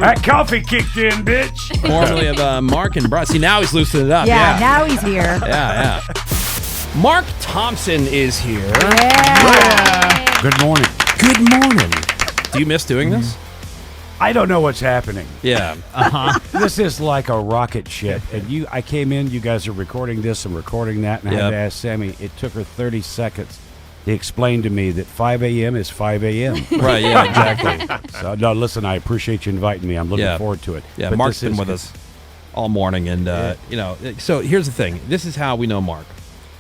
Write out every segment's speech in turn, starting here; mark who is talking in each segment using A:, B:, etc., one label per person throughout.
A: That coffee kicked in, bitch.
B: Formerly of Mark and Brian. See, now he's loosening it up.
C: Yeah, now he's here.
B: Yeah. Mark Thompson is here.
C: Yeah.
A: Good morning.
B: Good morning. Do you miss doing this?
A: I don't know what's happening.
B: Yeah.
A: This is like a rocket ship. And I came in, you guys are recording this and recording that, and I had to ask Sammy. It took her 30 seconds to explain to me that 5 a.m. is 5 a.m.
B: Right, yeah, exactly.
A: So, no, listen, I appreciate you inviting me. I'm looking forward to it.
B: Yeah,
A: But
B: Mark's
A: this
B: been
A: is
B: with
A: good.
B: us all morning. And, so here's the thing. This is how we know Mark.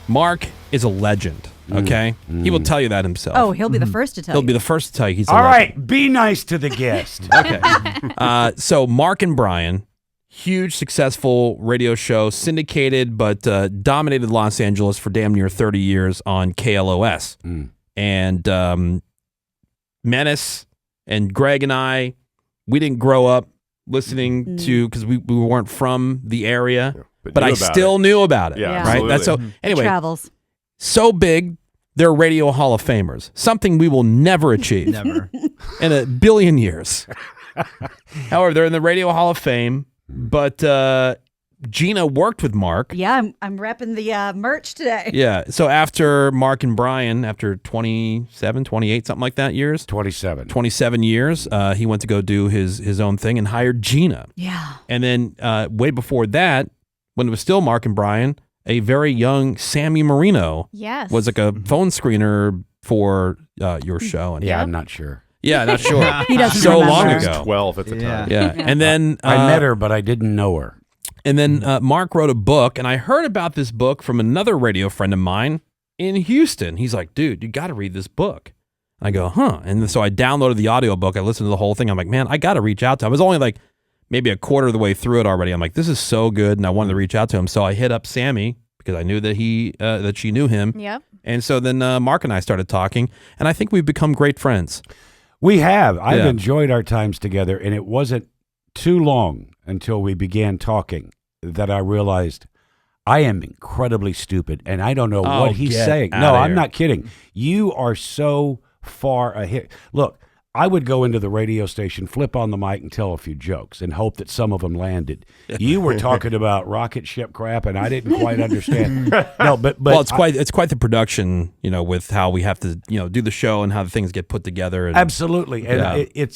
B: Mark is a legend, okay? He will tell you that himself.
C: Oh, he'll be the first to tell you.
B: He'll be the first to tell you he's a
A: All
B: legend.
A: right, be nice to the guest.
B: Okay. So Mark and Brian, huge successful radio show, syndicated but dominated Los Angeles for damn near 30 years on KLOS. And Menace and Greg and I, we didn't grow up listening to, because we weren't from the area, but I still knew about it.
D: Yeah,
B: right.
D: absolutely.
B: That's so. Anyway,
C: Travels.
B: so big, they're Radio Hall of Famers. Something we will never achieve.
E: Never.
B: In a billion years. However, they're in the Radio Hall of Fame, but Gina worked with Mark.
C: Yeah, I'm repping the merch today.
B: Yeah. So after Mark and Brian, after 27, 28, something like that years,
A: 27.
B: 27 years, he went to go do his own thing and hired Gina.
C: Yeah.
B: And then way before that, when it was still Mark and Brian, a very young Sammy Marino
F: Yes.
B: was like a phone screener for your show. And
A: Yeah, I'm not sure.
B: yeah, not sure.
C: He doesn't
B: so long
C: remember.
B: ago.
D: 12 at the time.
B: Yeah. And then
A: I met her, but I didn't know her.
B: And then Mark wrote a book, and I heard about this book from another radio friend of mine in Houston. He's like, dude, you got to read this book. I go, huh? And so I downloaded the audiobook. I listened to the whole thing. I'm like, man, I got to reach out to him. I was only like maybe a quarter of the way through it already. I'm like, this is so good, and I wanted to reach out to him. So I hit up Sammy because I knew that that she knew him.
F: Yep.
B: And so then Mark and I started talking, and I think we've become great friends.
A: We have. I've
B: Yeah.
A: enjoyed our times together, and it wasn't too long until we began talking that I realized I am incredibly stupid, and I don't know what he's
B: get
A: saying.
B: outta
A: No, I'm
B: here.
A: not kidding. You are so far ahead. Look, I would go into the radio station, flip on the mic, and tell a few jokes and hope that some of them landed. You were talking about rocket ship crap, and I didn't quite understand. No, but
B: Well, it's quite the production, with how we have to, do the show and how the things get put together. And,
A: absolutely, and
B: Yeah.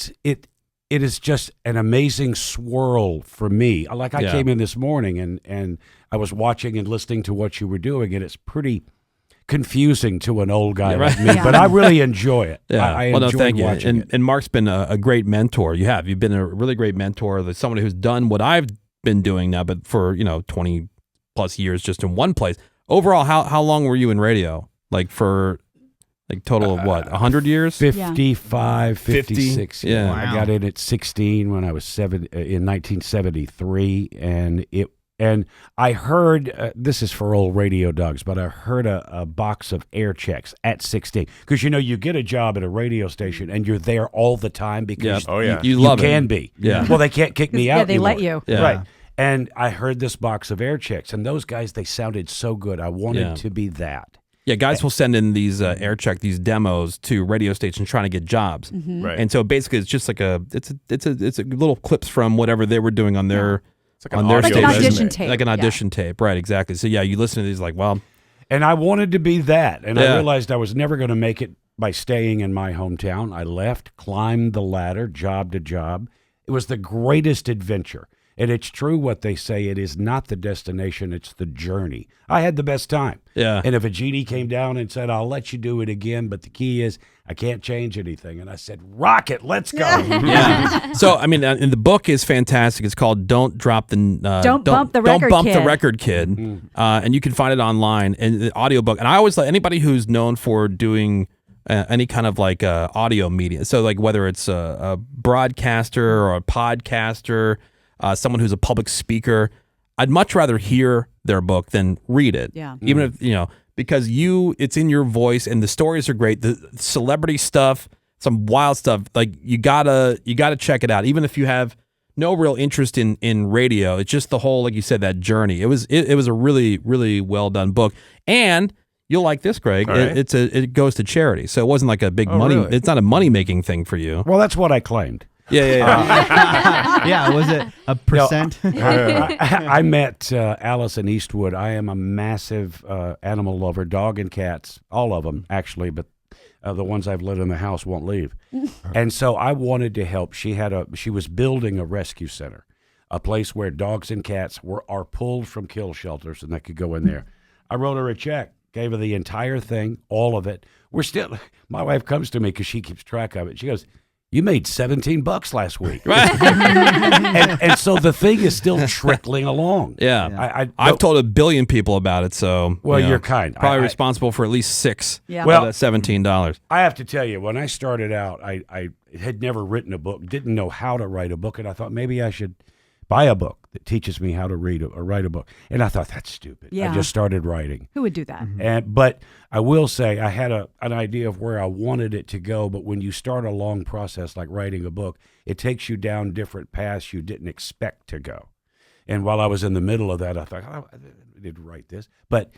A: it is just an amazing swirl for me. Like I came in this morning and I was watching and listening to what you were doing, and it's pretty confusing to an old guy like me, but I really enjoy it.
B: Yeah.
A: I
B: Well, no,
A: enjoy
B: thank you.
A: watching it.
B: And Mark's been a great mentor. You've been a really great mentor. Like someone who's done what I've been doing now, but for 20 plus years just in one place. Overall, how long were you in radio? Like for total of what, 100 years?
A: 55, 56.
B: 50? Yeah.
A: I got in at 16 when I was in 1973, and I heard, this is for old radio dogs, but I heard a box of air checks at 16. Because, you get a job at a radio station and you're there all the time because
D: Oh, yeah.
B: You love it.
A: can be.
B: Yeah.
A: Well, they can't kick me out
C: Yeah, they let
A: anymore.
C: you.
B: Yeah.
A: Right. And I heard this box of air checks, and those guys, they sounded so good. I wanted to be that.
B: Yeah, guys will send in these these demos to radio stations trying to get jobs.
D: Right.
B: And so basically it's just like it's a little clips from whatever they were doing on their
D: It's like
B: on their
D: audio
C: Like an
B: station.
C: audition tape.
B: Like an
C: Yeah.
B: audition tape, right? Exactly. So yeah, you listen to these like, well,
A: And I wanted to be that. And I
B: Yeah.
A: realized I was never going to make it by staying in my hometown. I left, climbed the ladder, job to job. It was the greatest adventure. And it's true what they say. It is not the destination, it's the journey. I had the best time.
B: Yeah.
A: And if a genie came down and said, I'll let you do it again, but the key is I can't change anything. And I said, rocket, let's go.
B: yeah. So I mean, and the book is fantastic. It's called "Don't Drop the
C: Don't Bump the Record
B: Don't Bump the
C: Kid."
B: Record Kid," and you can find it online and the audiobook. And I always like anybody who's known for doing any kind of like audio media. So like whether it's a broadcaster or a podcaster, someone who's a public speaker, I'd much rather hear their book than read it.
C: Yeah.
B: Even if because it's in your voice and the stories are great. The celebrity stuff, some wild stuff. Like you gotta check it out. Even if you have no real interest in radio, it's just the whole, like you said, that journey. It was a really, really well done book. And you'll like this, Greg.
D: All right.
B: It goes to charity, so it wasn't like a big money.
D: Really?
B: It's not a money making thing for you.
A: Well, that's what I claimed.
D: Yeah, was it a percent?
A: I met Allison Eastwood. I am a massive animal lover, dog and cats, all of them actually, but the ones I've let in the house won't leave. And so I wanted to help. She was building a rescue center, a place where dogs and cats are pulled from kill shelters and they could go in there. I wrote her a check, gave her the entire thing, all of it. My wife comes to me because she keeps track of it. She goes, "You made $17 last week." and so the thing is still trickling along.
B: Yeah. I've told a billion people about it, so
A: you're kind.
B: Probably responsible for at least 6
C: Yeah.
B: of that $17.
A: I have to tell you, when I started out, I had never written a book, didn't know how to write a book, and I thought maybe I should buy a book that teaches me how to read or write a book. And I thought, that's stupid.
C: Yeah.
A: I just started writing.
C: Who would do that?
A: But I will say I had an idea of where I wanted it to go, but when you start a long process like writing a book, it takes you down different paths you didn't expect to go. And while I was in the middle of that, I thought, I need to write this. But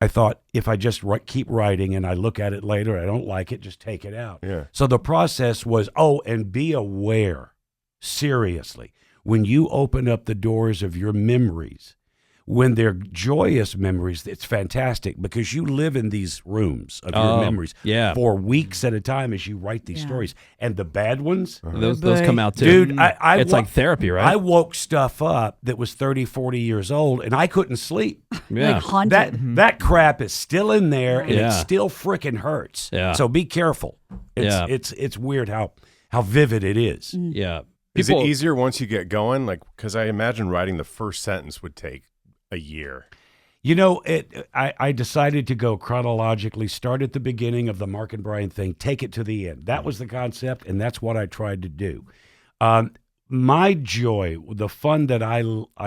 A: I thought, if I just keep writing and I look at it later, I don't like it, just take it out.
E: Yeah.
A: So the process was, and be aware, seriously, when you open up the doors of your memories, when they're joyous memories, it's fantastic because you live in these rooms of your memories for weeks at a time as you write these stories. And the bad ones,
B: those come out too.
A: dude,
B: it's like therapy, right?
A: I woke stuff up that was 30, 40 years old and I couldn't sleep.
B: Yeah.
C: Like haunted.
A: That crap is still in there and
B: Yeah.
A: it still freaking hurts.
B: Yeah.
A: So be careful. It's weird how vivid it is.
B: Yeah.
E: Is it easier once you get going? Like, because I imagine writing the first sentence would take a year.
A: You know, I decided to go chronologically, start at the beginning of the Mark and Brian thing, take it to the end. That was the concept, and that's what I tried to do. My joy, the fun that I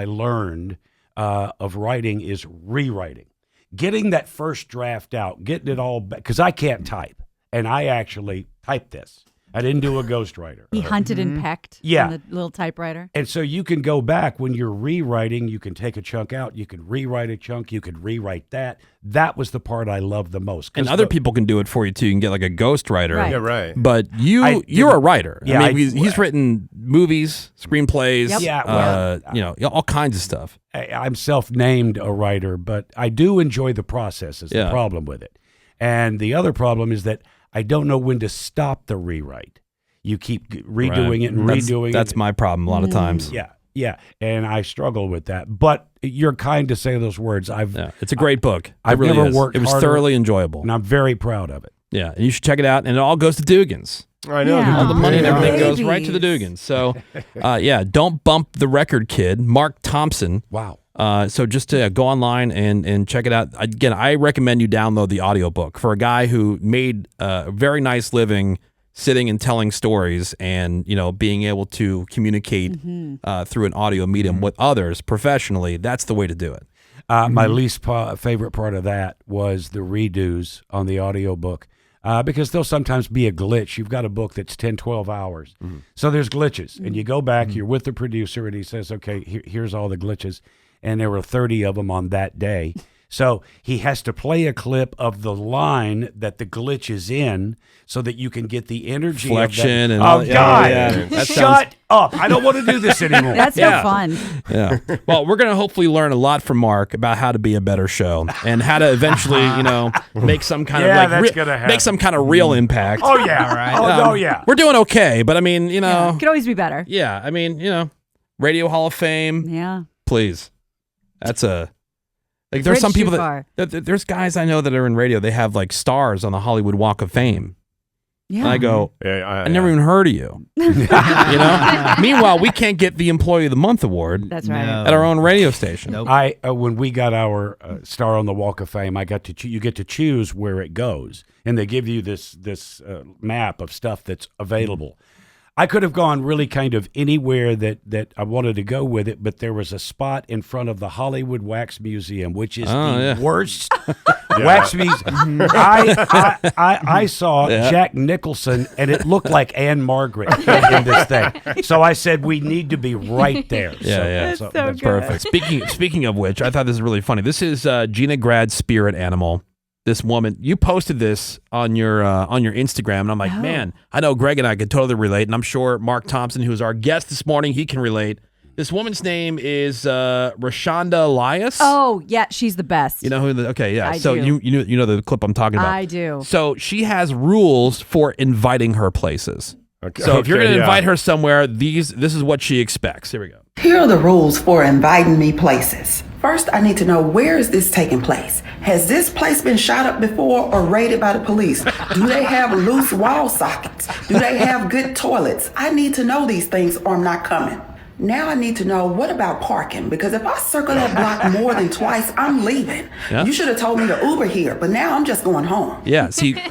A: learned of writing is rewriting. Getting that first draft out, getting it all back, because I can't type, and I actually typed this. I didn't do a ghostwriter.
C: He hunted and pecked on the little typewriter.
A: And so you can go back when you're rewriting, you can take a chunk out, you can rewrite a chunk, you could rewrite that. That was the part I loved the most.
B: And other people can do it for you too. You can get like a ghostwriter.
C: Right.
E: Yeah, right.
B: But you're a writer.
A: Yeah,
B: I mean, he's written movies, screenplays, all kinds of stuff.
A: I'm self-named a writer, but I do enjoy the process is the problem with it. And the other problem is that I don't know when to stop the rewrite. You keep redoing it and redoing it.
B: That's my problem a lot of times.
A: Yeah, and I struggle with that. But you're kind to say those words.
B: It's a great book.
A: I've
B: really
A: never
B: is.
A: worked
B: It was
A: harder,
B: thoroughly enjoyable.
A: and I'm very proud of it.
B: Yeah, and you should check it out. And it all goes to Dugan's.
E: I know.
C: Yeah.
B: All the money and everything goes
C: Babies.
B: right to the Dugan's. So, don't bump the record, kid. Mark Thompson.
A: Wow.
B: So just to go online and check it out. Again, I recommend you download the audiobook for a guy who made a very nice living sitting and telling stories and, being able to communicate through an audio medium with others professionally. That's the way to do it.
A: My least favorite part of that was the redos on the audiobook. Because there'll sometimes be a glitch. You've got a book that's 10, 12 hours. So there's glitches. And you go back, you're with the producer, and he says, okay, here's all the glitches. And there were 30 of them on that day. So he has to play a clip of the line that the glitch is in so that you can get the energy
B: Flexion
A: of that.
B: and all-
A: God.
B: yeah. That
A: Shut up. I don't want to do this anymore.
C: That's no fun.
B: Yeah. Well, we're going to hopefully learn a lot from Mark about how to be a better show and how to eventually, make some kind of
A: that's gonna happen.
B: make some kind of real impact.
A: Oh, yeah. Right. Oh, yeah.
B: We're doing okay, but I mean,
C: Could always be better.
B: yeah, I mean, Radio Hall of Fame,
C: Yeah.
B: please. That's there's
C: Bridge
B: some people
C: too
B: there's guys I know that are in radio. They have like stars on the Hollywood Walk of Fame.
C: Yeah.
B: And I go,
E: Yeah,
B: I never even heard of you. Meanwhile, we can't get the Employee of the Month award
C: That's right.
D: No.
B: at our own radio station.
D: Nope.
A: When we got our star on the Walk of Fame, I got to you get to choose where it goes, and they give you this map of stuff that's available. I could have gone really kind of anywhere that I wanted to go with it, but there was a spot in front of the Hollywood Wax Museum, which is worst wax museum. I saw Jack Nicholson, and it looked like Anne Margaret in this thing. So I said, we need to be right there.
C: That's so
B: That's
C: good.
B: perfect. Speaking of which, I thought this is really funny. This is Gina Grad's spirit animal. this woman. You posted this on your Instagram, and I'm like, man, I know Greg and I could totally relate, and I'm sure Mark Thompson, who's our guest this morning, he can relate. This woman's name is Rashonda Elias.
C: Oh, yeah, she's the best.
B: You know who? Okay, yeah.
C: I
B: So
C: do.
B: you know the clip I'm talking about.
C: I do.
B: So she has rules for inviting her places.
E: Okay.
B: So if you're going to
E: yeah.
B: invite her somewhere, this is what she expects. Here we go.
F: Here are the rules for inviting me places. First, I need to know, where is this taking place? Has this place been shot up before or raided by the police? Do they have loose wall sockets? Do they have good toilets? I need to know these things or I'm not coming. Now I need to know, what about parking? Because if I circle that block more than twice, I'm leaving.
B: Yeah.
F: You should have told me to Uber here, but now I'm just going home.
B: Yeah, see, Greg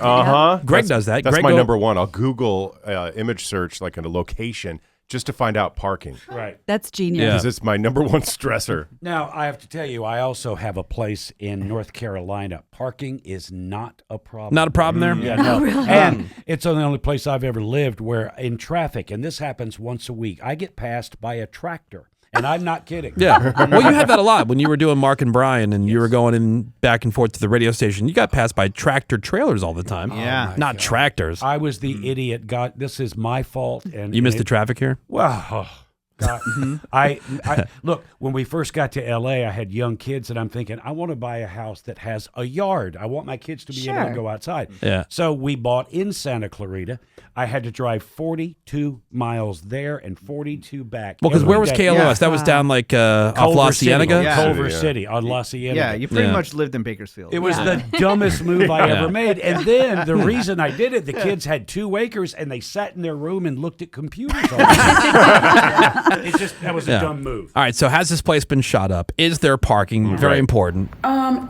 B: does that.
E: That's
B: Greg
E: my number one. I'll Google image search like a location just to find out parking.
A: Right.
C: That's genius.
B: Yeah.
E: Because it's my number one stressor.
A: Now, I have to tell you, I also have a place in North Carolina. Parking is not a problem.
B: Not a problem there?
A: Yeah, no. And it's the only place I've ever lived where in traffic, and this happens once a week, I get passed by a tractor. And I'm not kidding.
B: Yeah. Well, you had that a lot when you were doing Mark and Brian and you were going in back and forth to the radio station. You got passed by tractor trailers all the time.
D: Yeah.
B: Not tractors.
A: I was the idiot. God, this is my fault. And
B: You missed the traffic here?
A: Well, God. I look, when we first got to L.A., I had young kids, and I'm thinking, I want to buy a house that has a yard. I want my kids to be able to
C: Sure.
A: go outside.
B: Yeah.
A: So we bought in Santa Clarita. I had to drive 42 miles there and 42 back.
B: Well, because
A: every
B: where was
A: day.
B: KLOS?
D: Yeah.
B: That was down like off La
A: Culver City.
B: Cienega?
D: Yeah.
A: Culver
E: Yeah.
A: City on La Cienega.
D: Yeah, you pretty
B: Yeah.
D: much lived in Bakersfield.
A: It was
C: Yeah.
A: the dumbest move I
B: Yeah.
A: ever made. And then the reason I did it, the kids had 2 acres and they sat in their room and looked at computers all day. That was a dumb move.
B: All right, so has this place been shot up? Is there parking? Very
E: Right.
B: important.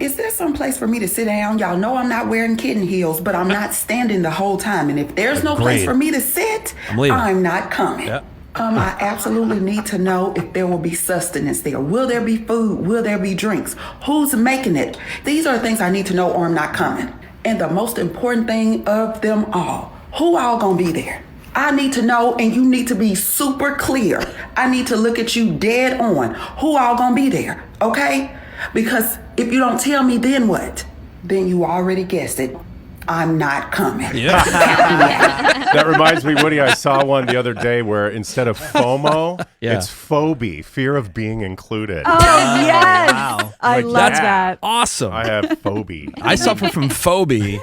F: Is there some place for me to sit down? Y'all know I'm not wearing kitten heels, but I'm not standing the whole time. And if there's no place
B: Agreed.
F: for me to sit,
B: I'm leaving.
F: I'm not coming.
B: Yep.
F: I absolutely need to know if there will be sustenance there. Will there be food? Will there be drinks? Who's making it? These are things I need to know or I'm not coming. And the most important thing of them all, who all gonna be there? I need to know, and you need to be super clear. I need to look at you dead on. Who all gonna be there, okay? Because if you don't tell me, then what? Then you already guessed it. I'm not coming.
B: Yeah.
E: That reminds me, Woody, I saw one the other day where instead of FOMO,
B: Yeah.
E: it's phobie, fear of being included.
C: Oh, yes.
D: wow.
C: I
E: Like,
C: love
B: That's
C: that.
B: awesome.
E: I have phobie.
B: I suffer from phobia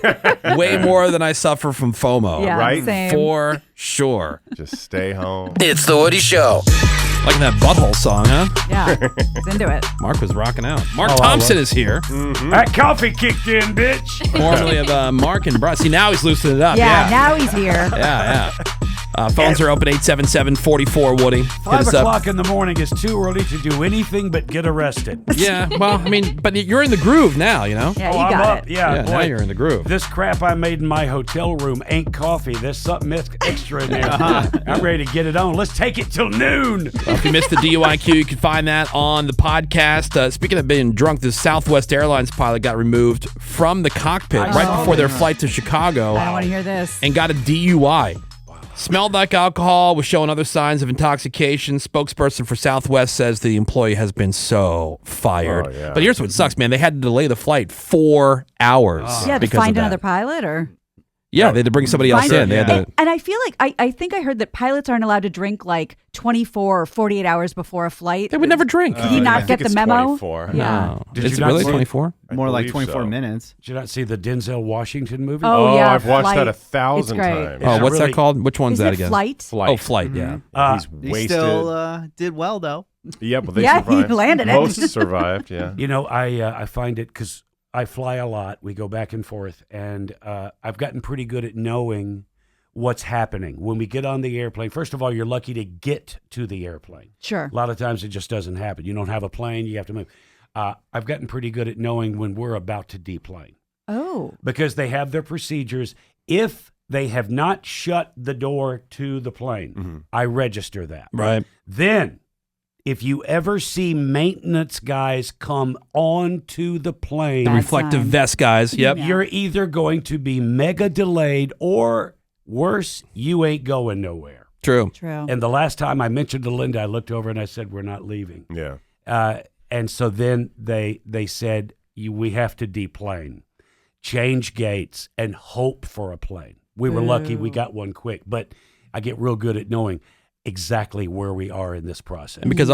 B: way more than I suffer from FOMO.
C: Yeah,
E: right?
C: same.
B: For sure.
E: Just stay home.
G: It's the Woody Show.
B: Like that butthole song, huh?
C: Yeah, it's into it.
B: Mark was rocking out. Mark
A: I
B: Thompson
A: love-
B: is here,
A: That coffee kicked in, bitch.
B: formerly of Mark and Brian. See, now he's loosening it up.
C: Yeah, now he's here.
B: Yeah. Phones are open 877-44-WOODY. Hit
A: 5
B: us up.
A: o'clock in the morning is too early to do anything but get arrested.
B: Yeah, well, I mean, but you're in the groove now, you know?
C: Yeah, you
A: I'm
C: got
A: up.
C: it.
A: Yeah,
B: now
A: boy.
B: you're in the groove.
A: This crap I made in my hotel room ain't coffee. There's something extra in there. I'm ready to get it on. Let's take it till noon.
B: Well, if you missed the DUIQ, you can find that on the podcast. Speaking of being drunk, this Southwest Airlines pilot got removed from the cockpit right before their flight to Chicago
C: I don't want to hear this.
B: and got a DUI. Smelled like alcohol, was showing other signs of intoxication. Spokesperson for Southwest says the employee has been so fired.
E: Oh, yeah.
B: But here's what sucks, man. They had to delay the flight 4 hours.
C: Yeah, to
B: because of
C: find
B: that.
C: another pilot or
B: Yeah, they had to bring somebody else
C: find
B: in. They had to,
C: and I feel like I think I heard that pilots aren't allowed to drink like 24 or 48 hours before a flight.
B: they would never drink.
C: Did he
E: I
C: not
E: think
C: get the
E: it's
C: memo?
E: 24.
C: Yeah.
B: No.
A: Did
B: Is
A: you
B: it
A: not
B: really
A: see-
B: 24?
D: More like
E: believe
D: 24
E: so.
D: minutes.
A: Did you not see the Denzel Washington movie?
C: Oh, yeah.
E: I've watched that
C: Flight.
E: 1,000
C: It's great.
E: times.
A: Yeah.
B: Oh, what's
A: really-
B: that called? Which one's
C: Is
B: that
C: it
B: again?
C: Flight?
E: Flight.
B: Oh, Flight, yeah.
E: He's
D: He
E: wasted.
D: still did well, though.
E: Yeah, but they
C: Yeah, he
E: survived.
C: landed it.
E: Most survived, yeah.
A: You know, I find it because I fly a lot. We go back and forth, and I've gotten pretty good at knowing what's happening when we get on the airplane. First of all, you're lucky to get to the airplane.
C: Sure.
A: A lot of times it just doesn't happen. You don't have a plane. You have to move. I've gotten pretty good at knowing when we're about to deplane
C: Oh.
A: because they have their procedures. If they have not shut the door to the plane, I register that.
B: Right.
A: Then, if you ever see maintenance guys come onto the plane,
B: The
C: Bad
B: reflective
C: sign.
B: vest guys. Yep.
C: Yeah.
A: you're either going to be mega delayed or worse, you ain't going nowhere.
B: True.
C: True.
A: And the last time I mentioned to Linda, I looked over and I said, we're not leaving.
E: Yeah.
A: And so then they said, we have to deplane. change gates, and hope for a plane. We were lucky we got one quick, but I get real good at knowing exactly where we are in this process.
B: And because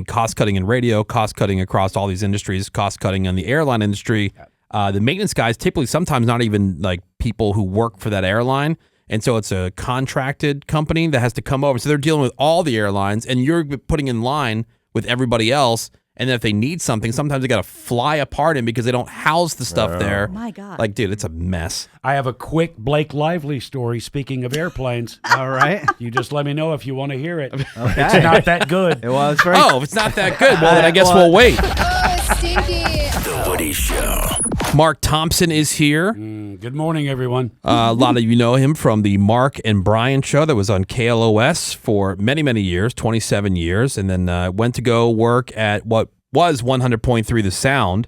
B: cost cutting in radio, cost cutting across all these industries, cost cutting in the airline industry, the maintenance guys typically sometimes not even like people who work for that airline. And so it's a contracted company that has to come over. So they're dealing with all the airlines, and you're putting in line with everybody else. And then if they need something, sometimes they got to fly a part in because they don't house the stuff there.
C: Oh my God.
B: Like, dude, it's a mess.
A: I have a quick Blake Lively story, speaking of airplanes.
D: All right.
A: You just let me know if you want to hear it.
D: Okay.
A: It's not that good.
D: It was very.
B: Oh, if it's not that good, well, then I guess we'll wait.
G: Oh, stinky.
H: The Woody Show.
B: Mark Thompson is here.
A: Good morning, everyone.
B: A lot of you know him from the Mark and Brian show that was on KLOS for many, many years, 27 years, and then went to go work at what was 100.3 The Sound,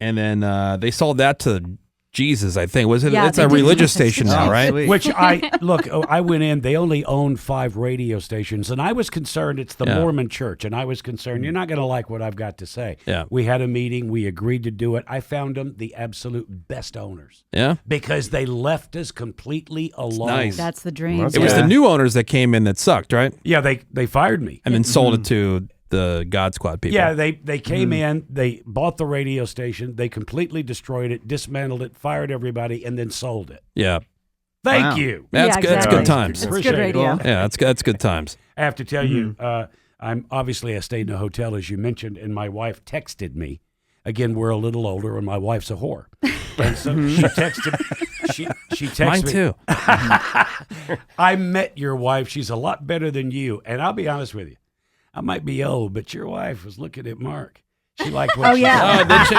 B: and then they sold that to Jesus, I think. Was it?
C: Yeah,
B: it's
C: they
B: a
C: did.
B: religious station now,
D: Oh,
B: right?
D: sweet.
A: Which I went in, they only own 5 radio stations, and I was concerned, it's the
B: Yeah.
A: Mormon church, and I was concerned, you're not going to like what I've got to say.
B: Yeah.
A: We had a meeting, we agreed to do it. I found them the absolute best owners
B: Yeah.
A: because they left us completely alone.
B: nice.
C: That's the dream.
E: That's
B: It was
E: Yeah.
B: the new owners that came in that sucked, right?
A: Yeah, they fired me.
B: And then sold it to the God Squad people.
A: Yeah, they came in, they bought the radio station, they completely destroyed it, dismantled it, fired everybody, and then sold it.
B: Yeah.
A: Thank
D: Wow.
A: you.
B: That's
C: Yeah,
B: good. That's
C: exactly.
B: good times.
C: It's
A: Appreciate
C: good
A: it.
C: radio.
B: Yeah, that's good times.
A: I have to tell you, I stayed in a hotel, as you mentioned, and my wife texted me. Again, we're a little older, and my wife's a whore. And so she texted she texted
B: Mine
A: me.
B: too.
A: I met your wife. She's a lot better than you. And I'll be honest with you. I might be old, but your wife was looking at Mark. She liked what
C: Oh,
A: she
C: yeah.
B: Oh, did she?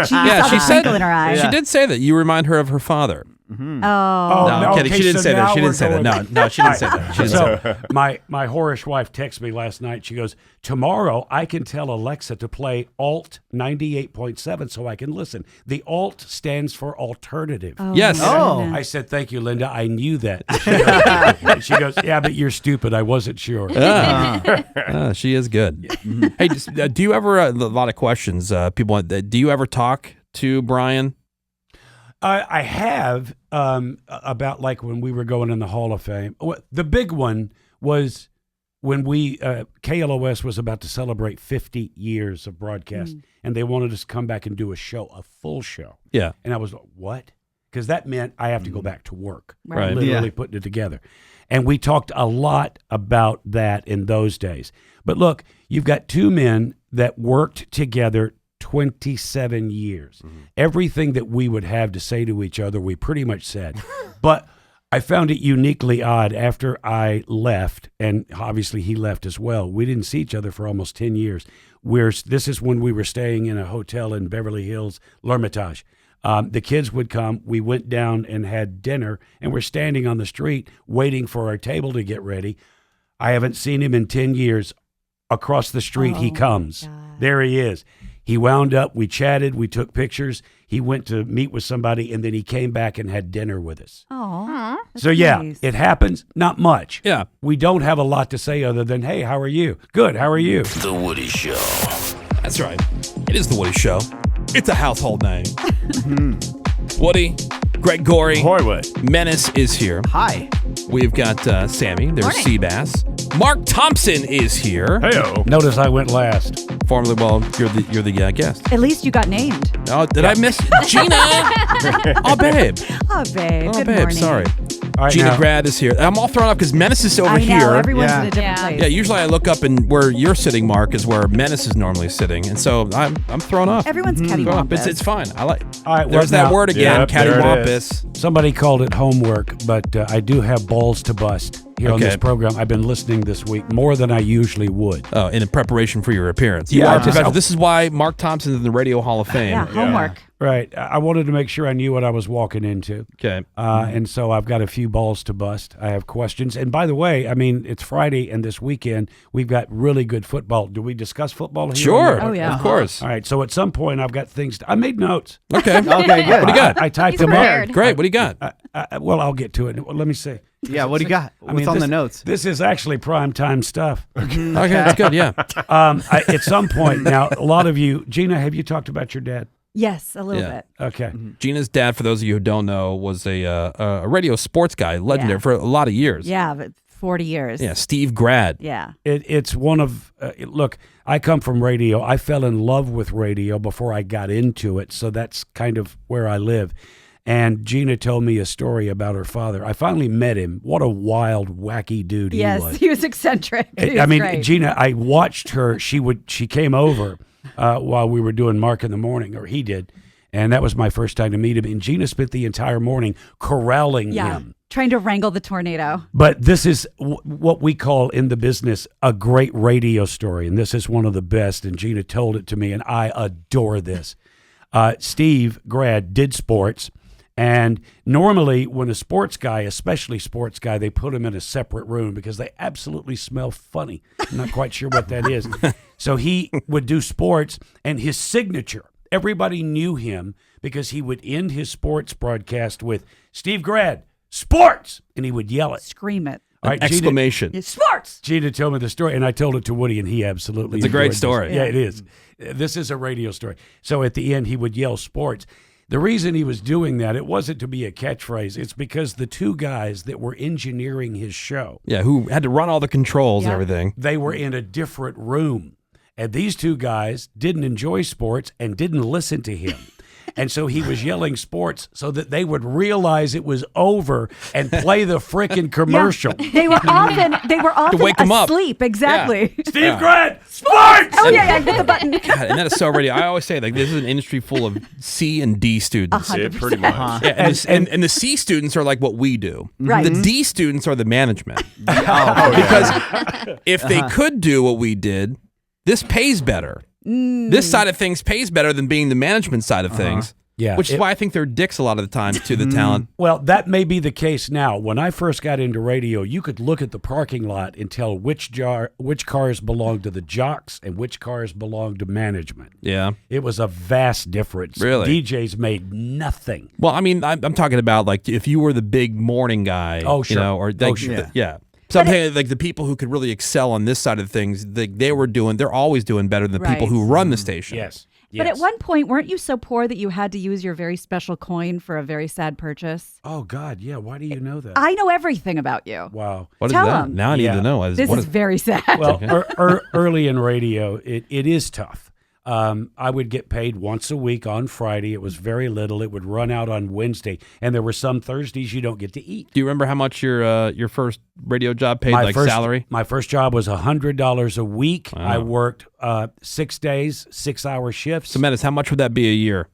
C: She
B: Yeah,
C: saw
B: she
C: the
B: said-
C: twinkle in her eye.
B: She did say that. You remind her of her father.
C: Oh.
A: Oh,
B: No, I'm kidding.
A: okay,
B: She didn't
A: so
B: say that.
A: now
B: She
A: we're
B: didn't say that.
A: going-
B: No, she didn't say that. She didn't say that.
A: So my whorish wife texted me last night. She goes, tomorrow I can tell Alexa to play Alt 98.7 so I can listen. The Alt stands for alternative.
B: Yes.
D: Oh.
C: goodness.
A: I said, thank you, Linda. I knew that. She goes, yeah, but you're stupid. I wasn't sure.
B: She is good. Hey, do you ever, a lot of questions, people want, do you ever talk to Brian?
A: I have about like when we were going in the Hall of Fame. The big one was when we KLOS was about to celebrate 50 years of broadcast, and they wanted us to come back and do a show, a full show.
B: Yeah.
A: And I was like, what? Because that meant I have to go back to work,
B: Right.
A: literally
D: Yeah.
A: putting it together. And we talked a lot about that in those days. But look, you've got two men that worked together 27 years. Everything that we would have to say to each other, we pretty much said. But I found it uniquely odd after I left, and obviously he left as well. We didn't see each other for almost 10 years. This is when we were staying in a hotel in Beverly Hills, L'Hermitage. The kids would come. We went down and had dinner, and we're standing on the street waiting for our table to get ready. I haven't seen him in 10 years. Across the street, he comes. There he is. He wound up, we chatted, we took pictures. He went to meet with somebody, and then he came back and had dinner with us.
C: Oh.
A: So, yeah, it happens. Not much.
B: Yeah.
A: We don't have a lot to say other than, hey, how are you? Good, how are you?
H: The Woody Show.
B: That's right. It is the Woody Show. It's a household name. Woody, Greg Gorey,
E: Hollywood.
B: Menace is here.
D: Hi.
B: We've got Sammy. There's
C: Morning.
B: Seabass. Mark Thompson is here.
E: Heyo.
A: Notice I went last.
B: Formerly, well, you're the guest.
C: At least you got named.
B: Oh, did I miss Gina? Oh, babe.
C: Oh, babe.
B: Oh,
C: Good
B: babe.
C: morning.
B: Sorry.
A: All right,
B: Gina
A: now,
B: Grad is here. I'm all thrown off because Menace is over
C: I know.
B: here.
C: Everyone's
D: Yeah.
C: in a different
G: Yeah.
C: place.
B: Yeah, usually I look up and where you're sitting, Mark, is where Menace is normally sitting, and so I'm thrown off.
C: Everyone's
B: Thrown off.
C: cattywampus.
B: It's fine. I like.
A: all right,
B: There's
A: well,
B: that
A: now,
B: word again,
E: Yep, there it
B: cattywampus.
A: Somebody called it homework, but I do have balls to bust here on
B: Okay.
A: this program. I've been listening this week more than I usually would.
B: Oh, in preparation for your appearance. You
A: Yeah,
B: are
A: I
B: a
A: just-
B: professional. This is why Mark Thompson's in the Radio Hall of Fame.
C: Yeah, homework.
A: Right. I wanted to make sure I knew what I was walking into.
B: Okay.
A: And so I've got a few balls to bust. I have questions. And by the way, I mean, it's Friday, and this weekend we've got really good football. Do we discuss football here?
B: Sure.
C: Oh, yeah.
B: Of course.
A: All right. So at some point, I've got things. I made notes.
B: Okay.
D: Okay, good.
B: What do you got?
A: I typed
G: He's
A: them
G: prepared.
A: up.
B: Great. What do you got?
A: Well, I'll get to it. Well, let me see.
D: Yeah, what do you got? What's on the notes?
A: This is actually prime time stuff.
B: Okay, that's good. Yeah.
A: At some point now, a lot of you, Gina, have you talked about your dad?
C: Yes, a little
B: Yeah.
C: bit.
A: Okay.
B: Gina's dad, for those of you who don't know, was a radio sports guy, legendary
C: Yeah.
B: for a lot of years.
C: Yeah, but 40 years.
B: Yeah, Steve Grad.
C: Yeah.
A: It's one of look. I come from radio. I fell in love with radio before I got into it, so that's kind of where I live. And Gina told me a story about her father. I finally met him. What a wild, wacky dude he was.
C: Yes, he was eccentric. He
A: I
C: was
A: mean,
C: great.
A: Gina, I watched her. She came over while we were doing Mark in the Morning, or he did, and that was my first time to meet him. And Gina spent the entire morning corralling him.
C: Trying to wrangle the tornado.
A: But this is what we call in the business a great radio story, and this is one of the best. And Gina told it to me, and I adore this. Steve Grad did sports. And normally when a sports guy, especially sports guy, they put him in a separate room because they absolutely smell funny. I'm not quite sure what that is. So he would do sports, and his signature, everybody knew him because he would end his sports broadcast with Steve Grad, sports, and he would yell it.
C: Scream it.
A: All right,
B: Exclamation.
C: Sports!
A: Gina told me the story, and I told it to Woody, and he absolutely
B: It's a great
A: enjoyed this.
B: story.
A: Yeah, it is. This is a radio story. So at the end, he would yell sports. The reason he was doing that, it wasn't to be a catchphrase. It's because the two guys that were engineering his show,
B: Yeah, who had to run all the controls and
C: Yeah.
B: everything.
A: they were in a different room. And these two guys didn't enjoy sports and didn't listen to him. And so he was yelling sports so that they would realize it was over and play the frickin' commercial.
C: Yeah. They were often
B: wake 'em up.
C: asleep. Exactly.
A: Steve Grad, sports!
C: Oh yeah, hit the button.
B: God, and that is so radio. I always say, like, this is an industry full of C and D students.
E: Yeah, pretty much.
B: Yeah, and the C students are like what we do.
C: Right.
B: The D students are the management.
E: Oh,
B: Because if they could do what we did, this pays better. This side of things pays better than being the management side of things.
A: Yeah,
B: Which is why I think they're dicks a lot of the times to the talent.
A: Well, that may be the case now. When I first got into radio, you could look at the parking lot and tell which cars belonged to the jocks and which cars belonged to management.
B: Yeah.
A: It was a vast difference.
B: Really?
A: DJs made nothing.
B: Well, I mean, I'm talking about, like, if you were the big morning guy.
A: Oh, sure.
B: You know, or
A: Oh,
B: like,
A: sure.
B: yeah. Something like the people who could really excel on this side of things, they're always doing better than the people
C: Right.
B: who run the station.
A: Yes.
C: But at one point, weren't you so poor that you had to use your very special coin for a very sad purchase?
A: Oh, God, yeah. Why do you know that?
C: I know everything about you.
A: Wow.
B: What is
C: Tell
B: that?
C: 'em.
B: Now I need
A: Yeah.
B: to know.
C: This
B: What
C: is very sad.
A: Well, early in radio, it is tough. I would get paid once a week on Friday. It was very little. It would run out on Wednesday, and there were some Thursdays you don't get to eat.
B: Do you remember how much your first radio job paid, salary?
A: My first job was $100 a week. I worked 6 days, 6-hour shifts.
B: So, Menace, how much would that be a year?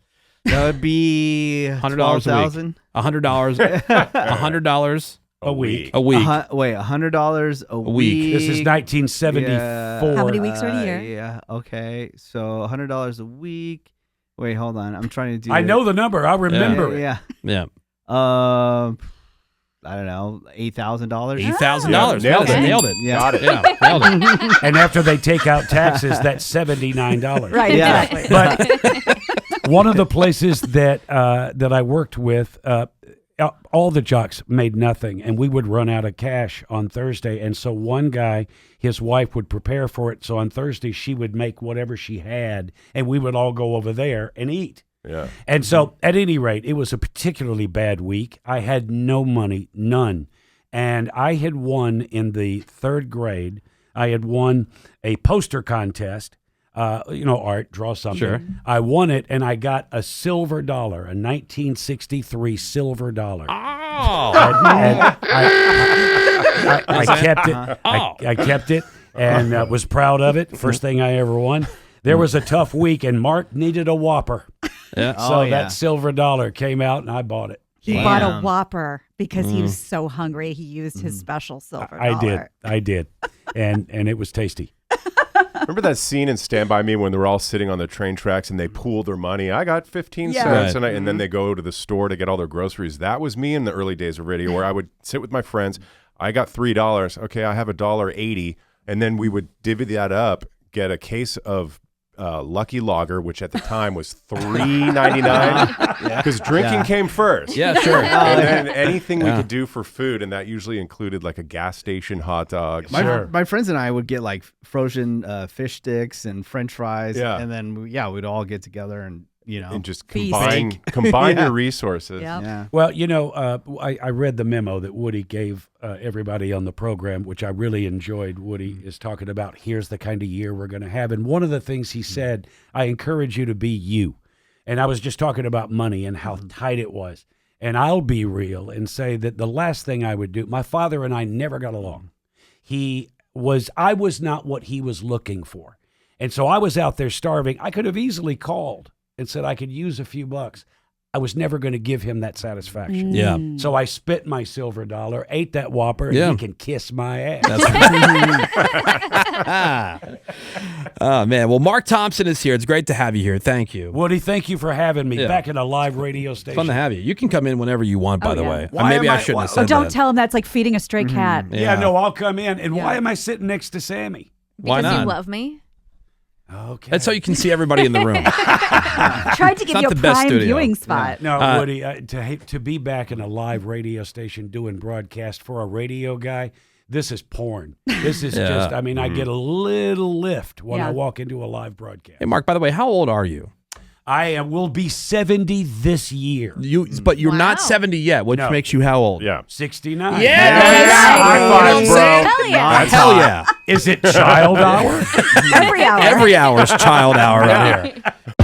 D: That would be
B: $100 a week.
D: $12,000.
B: $100. $100
A: a week.
B: a week.
D: Wait, $100 a
B: week.
D: week.
A: This is 1974.
D: Yeah.
C: How many weeks are in a year?
D: Yeah. Okay. So $100 a week. Wait, hold on. I'm trying to do.
A: I know the number. I remember it.
D: Yeah.
B: Yeah.
D: I don't know. $8,000.
B: $8,000.
E: Yeah, nailed it.
B: Nailed it.
D: Yeah.
E: Got it.
B: Yeah, nailed it.
A: And after they take out taxes, that's $79.
C: Right,
D: Yeah.
C: exactly.
A: But one of the places that I worked with, all the jocks made nothing, and we would run out of cash on Thursday. And so one guy, his wife would prepare for it. So on Thursday, she would make whatever she had, and we would all go over there and eat.
E: Yeah.
A: And so, at any rate, it was a particularly bad week. I had no money, none. And I had won in the 3rd grade. I had won a poster contest, art, draw something.
B: Sure.
A: I won it, and I got a silver dollar, a 1963 silver dollar.
B: Oh.
A: And I kept it. I kept it and was proud of it. First thing I ever won. There was a tough week, and Mark needed a Whopper.
B: Yeah.
A: So
D: yeah.
A: that silver dollar came out, and I bought it.
C: He bought a
D: Damn.
C: Whopper because he was so hungry. He used his special silver
A: I
C: dollar.
A: did, and it was tasty.
E: Remember that scene in Stand By Me when they were all sitting on the train tracks and they pooled their money? I got 15
C: Yeah.
E: cents,
B: Right.
E: and then they go to the store to get all their groceries. That was me in the early days of radio, where I would sit with my friends. I got $3. Okay, I have $1.80, and then we would divvy that up, get a case of Lucky Lager, which at the time was $3.99, because drinking came first.
B: Yeah, sure.
E: And then anything we
B: Yeah.
E: could do for food, and that usually included like a gas station hot dog.
D: My friends and I would get like frozen fish sticks and French fries.
E: Yeah.
D: And then we'd all get together and
E: and just
C: Feast.
E: combine
D: Yeah.
E: your resources.
C: Yep.
D: Yeah.
A: Well, I read the memo that Woody gave everybody on the program, which I really enjoyed. Woody is talking about here's the kind of year we're going to have. And one of the things he said, I encourage you to be you. And I was just talking about money and how tight it was. And I'll be real and say that the last thing I would do, my father and I never got along. I was not what he was looking for. And so I was out there starving. I could have easily called and said I could use a few bucks. I was never going to give him that satisfaction.
B: Yeah.
A: So I spit my silver dollar, ate that Whopper, and
B: Yeah.
A: he can kiss my ass.
B: Oh, man. Well, Mark Thompson is here. It's great to have you here. Thank you.
A: Woody, thank you for having me
B: Yeah.
A: back in a live radio station.
B: Fun to have you. You can come in whenever you want, by
C: Oh,
B: the
C: yeah.
B: way.
A: Why
B: Maybe
A: am
B: I
A: I-
B: shouldn't have
A: why-
B: said
C: Oh, don't
B: that.
C: tell him that's like feeding a stray cat.
A: Yeah, no, I'll come in. And
C: Yeah.
A: why am I sitting next to Sammy?
B: Why
G: Because
B: not?
G: you love me.
A: Okay.
B: That's how you can see everybody in the room.
C: Tried to give
B: not
C: you a
B: the best
C: prime
B: studio.
C: viewing spot.
A: No, Woody, to be back in a live radio station doing broadcast for a radio guy, this is porn. This is
B: Yeah.
A: just, I get a little lift when I
C: Yeah.
A: walk into a live broadcast.
B: Hey, Mark, by the way, how old are you?
A: Will be 70 this year.
B: But you're not
G: Wow.
B: 70 yet, which
A: No.
B: makes you how old?
E: Yeah.
A: 69.
B: Yes!
E: High
B: You know what I'm
E: five,
B: saying?
E: bro.
G: Hell yeah.
E: That's
B: Hell
E: hot.
B: yeah.
A: Is it child hour?
C: Every hour.
B: Every hour is child hour right here.